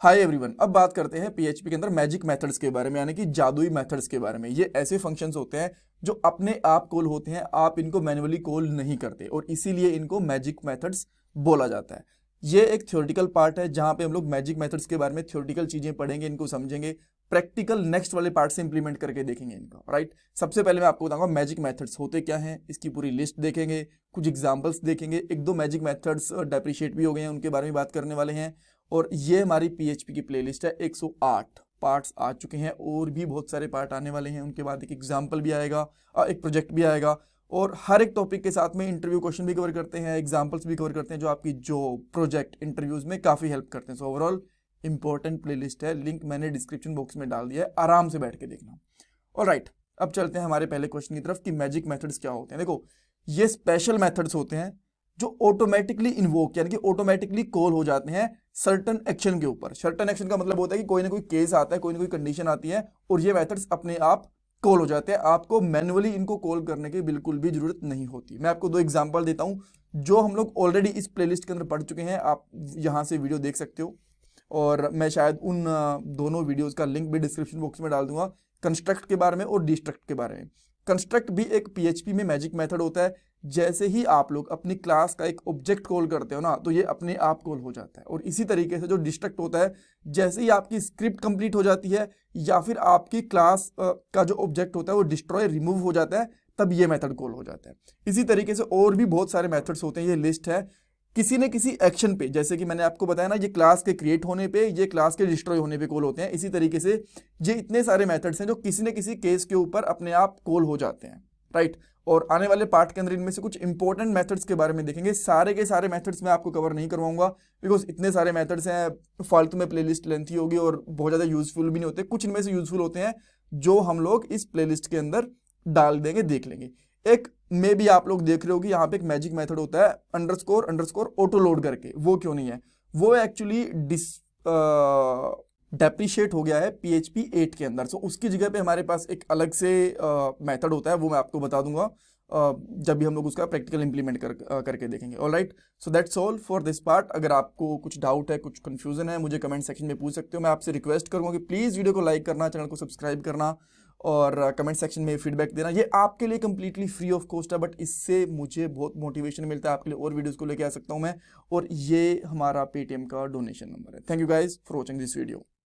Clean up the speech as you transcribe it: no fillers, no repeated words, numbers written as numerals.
Hi everyone, अब बात करते हैं पीएचपी के अंदर मैजिक मेथड्स के बारे में, यानी कि जादुई मेथड्स के बारे में। ये ऐसे फंक्शंस होते हैं जो अपने आप कॉल होते हैं, आप इनको मैन्युअली कॉल नहीं करते और इसीलिए इनको मैजिक मेथड्स बोला जाता है। ये एक थ्योरेटिकल पार्ट है जहां पे हम लोग मैजिक मेथड्स के बारे में थ्योरेटिकल चीजें पढ़ेंगे, इनको समझेंगे, प्रैक्टिकल नेक्स्ट वाले पार्ट से इंप्लीमेंट करके देखेंगे इनको। राइट, सबसे पहले मैं आपको बताऊंगा मैजिक मेथड्स होते क्या हैं, इसकी पूरी लिस्ट देखेंगे, कुछ एग्जांपल्स देखेंगे, एक दो मैजिक मेथड्स डेप्रिशिएट भी हो गए हैं उनके बारे में बात करने वाले हैं। और ये हमारी पीएचपी की प्लेलिस्ट है, 108 पार्ट्स आ चुके हैं और भी बहुत सारे पार्ट आने वाले हैं। उनके बाद एक एग्जाम्पल भी आएगा, एक प्रोजेक्ट भी आएगा और हर एक टॉपिक के साथ में इंटरव्यू क्वेश्चन भी कवर करते हैं, एग्जाम्पल्स भी कवर करते हैं जो आपकी जो प्रोजेक्ट इंटरव्यूज में काफ़ी हेल्प करते हैं। सो ओवरऑल इंपॉर्टेंट प्लेलिस्ट है, लिंक मैंने डिस्क्रिप्शन बॉक्स में डाल दिया है, आराम से बैठ के देखना। ऑलराइट, अब चलते हैं हमारे पहले क्वेश्चन की तरफ कि मैजिक मेथड्स क्या होते हैं। देखो, ये स्पेशल मेथड्स होते हैं जो ऑटोमेटिकली इन्वोक यानी कि ऑटोमेटिकली कॉल हो जाते हैं सर्टन एक्शन के ऊपर। सर्टन एक्शन का मतलब होता है कि कोई ना कोई केस आता है, कोई ना कोई कंडीशन आती है और ये मेथड्स अपने आप कॉल हो जाते हैं। आपको मैन्युअली इनको कॉल करने की बिल्कुल भी जरूरत नहीं होती। मैं आपको दो एग्जांपल देता हूं जो हम लोग ऑलरेडी इस प्लेलिस्ट के अंदर पढ़ चुके हैं, आप यहां से वीडियो देख सकते हो और मैं शायद उन दोनों वीडियोस का लिंक भी डिस्क्रिप्शन बॉक्स में डाल दूंगा, कंस्ट्रक्ट के बारे में और डिस्ट्रक्ट के बारे में। कंस्ट्रक्ट भी एक पीएचपी में मैजिक मेथड होता है। जैसे ही आप लोग अपनी क्लास का एक ऑब्जेक्ट कॉल करते हो ना, तो ये अपने आप कॉल हो जाता है। और इसी तरीके से जो डिस्ट्रक्ट होता है, जैसे ही आपकी स्क्रिप्ट कंप्लीट हो जाती है या फिर आपकी क्लास का जो ऑब्जेक्ट होता है वो डिस्ट्रॉय रिमूव हो जाता है, तब ये मेथड कॉल हो जाता है। इसी तरीके से और भी बहुत सारे मेथड्स होते हैं, ये लिस्ट है। किसी न किसी एक्शन पे, जैसे कि मैंने आपको बताया ना, ये क्लास के क्रिएट होने पे, ये क्लास के डिस्ट्रॉय होने पे कॉल होते हैं। इसी तरीके से ये इतने सारे मेथड्स हैं जो किसी न किसी केस के ऊपर अपने आप कॉल हो जाते हैं। राइट, और आने वाले पार्ट के अंदर इनमें से कुछ इंपॉर्टेंट मेथड्स के बारे में देखेंगे। सारे के सारे मेथड्स मैं आपको कवर नहीं करवाऊंगा बिकॉज इतने सारे मेथड्स हैं, फालतू में प्लेलिस्ट लेंथी होगी और बहुत ज़्यादा यूजफुल भी नहीं होते। कुछ इनमें से यूजफुल होते हैं जो हम लोग इस प्लेलिस्ट के अंदर डाल देंगे, देख लेंगे। एक में भी आप लोग देख रहे हो कि यहाँ पे एक मैजिक मेथड होता है अंडरस्कोर अंडरस्कोर ऑटो लोड करके, वो क्यों नहीं है? वो एक्चुअली डेप्रिशिएट हो गया है PHP 8 के अंदर। सो उसकी जगह पे हमारे पास एक अलग से मेथड होता है, वो मैं आपको बता दूंगा जब भी हम लोग उसका प्रैक्टिकल इंप्लीमेंट करके देखेंगे। Alright, so that's all for this part. अगर आपको कुछ डाउट है, कुछ कंफ्यूजन है, मुझे कमेंट सेक्शन में पूछ सकते हो। मैं आपसे रिक्वेस्ट करूंगा कि प्लीज़ वीडियो को लाइक करना, चैनल को सब्सक्राइब करना और कमेंट सेक्शन में फीडबैक देना। ये आपके लिए कंप्लीटली फ्री ऑफ कॉस्ट है, बट इससे मुझे बहुत मोटिवेशन मिलता है, आपके लिए और वीडियोस को लेके आ सकता हूँ मैं। और ये हमारा पेटीएम का डोनेशन नंबर है। Thank you guys for watching this video.